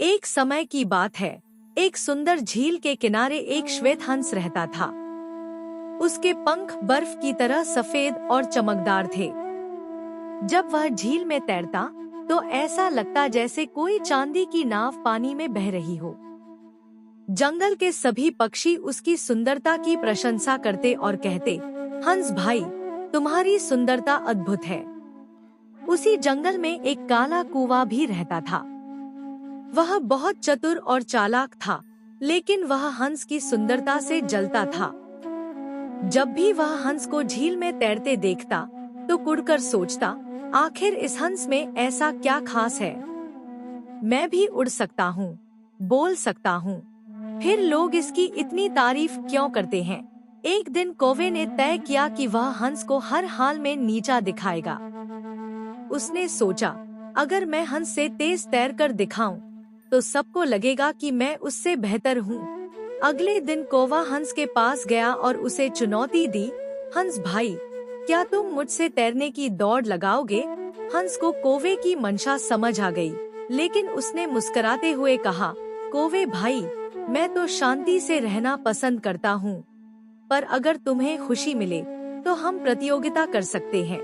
एक समय की बात है, एक सुंदर झील के किनारे एक श्वेत हंस रहता था। उसके पंख बर्फ की तरह सफेद और चमकदार थे। जब वह झील में तैरता तो ऐसा लगता जैसे कोई चांदी की नाव पानी में बह रही हो। जंगल के सभी पक्षी उसकी सुंदरता की प्रशंसा करते और कहते, हंस भाई, तुम्हारी सुंदरता अद्भुत है। उसी जंगल में एक काला कौवा भी रहता था। वह बहुत चतुर और चालाक था, लेकिन वह हंस की सुंदरता से जलता था। जब भी वह हंस को झील में तैरते देखता तो कुढ़कर सोचता, आखिर इस हंस में ऐसा क्या खास है। मैं भी उड़ सकता हूँ, बोल सकता हूँ, फिर लोग इसकी इतनी तारीफ क्यों करते हैं। एक दिन कौवे ने तय किया कि वह हंस को हर हाल में नीचा दिखाएगा। उसने सोचा, अगर मैं हंस से तेज तैर कर दिखाऊं तो सबको लगेगा कि मैं उससे बेहतर हूँ। अगले दिन कौवा हंस के पास गया और उसे चुनौती दी, हंस भाई, क्या तुम मुझसे तैरने की दौड़ लगाओगे। हंस को कौवे की मंशा समझ आ गई, लेकिन उसने मुस्कुराते हुए कहा, कौवे भाई, मैं तो शांति से रहना पसंद करता हूँ, पर अगर तुम्हें खुशी मिले तो हम प्रतियोगिता कर सकते हैं।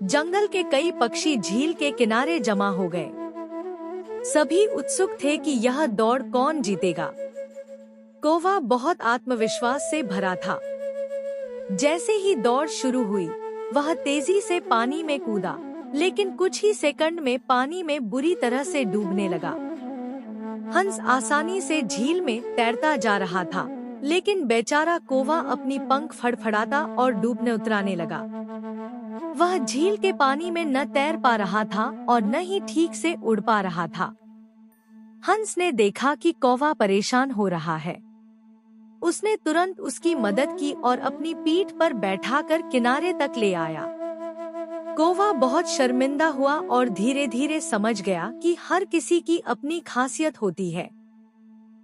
जंगल के कई पक्षी झील के किनारे जमा हो गए। सभी उत्सुक थे कि यह दौड़ कौन जीतेगा। कौवा बहुत आत्मविश्वास से भरा था। जैसे ही दौड़ शुरू हुई, वह तेजी से पानी में कूदा, लेकिन कुछ ही सेकंड में पानी में बुरी तरह से डूबने लगा। हंस आसानी से झील में तैरता जा रहा था, लेकिन बेचारा कौवा अपनी पंख फड़फड़ाता और डूबने उतराने लगा। वह झील के पानी में न तैर पा रहा था और न ही ठीक से उड़ पा रहा था। हंस ने देखा कि कौवा परेशान हो रहा है। उसने तुरंत उसकी मदद की और अपनी पीठ पर बैठाकर किनारे तक ले आया। कौवा बहुत शर्मिंदा हुआ और धीरे धीरे समझ गया कि हर किसी की अपनी खासियत होती है।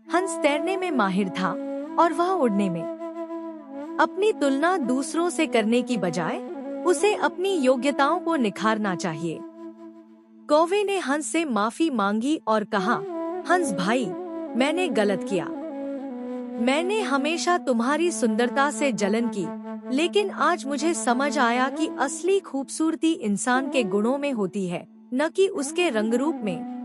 हंस तैरने में माहिर था और वह उड़ने में। अपनी तुलना दूसरों से करने की बजाय उसे अपनी योग्यताओं को निखारना चाहिए। कौवे ने हंस से माफी मांगी और कहा, हंस भाई, मैंने गलत किया। मैंने हमेशा तुम्हारी सुंदरता से जलन की, लेकिन आज मुझे समझ आया कि असली खूबसूरती इंसान के गुणों में होती है, न कि उसके रंग रूप में।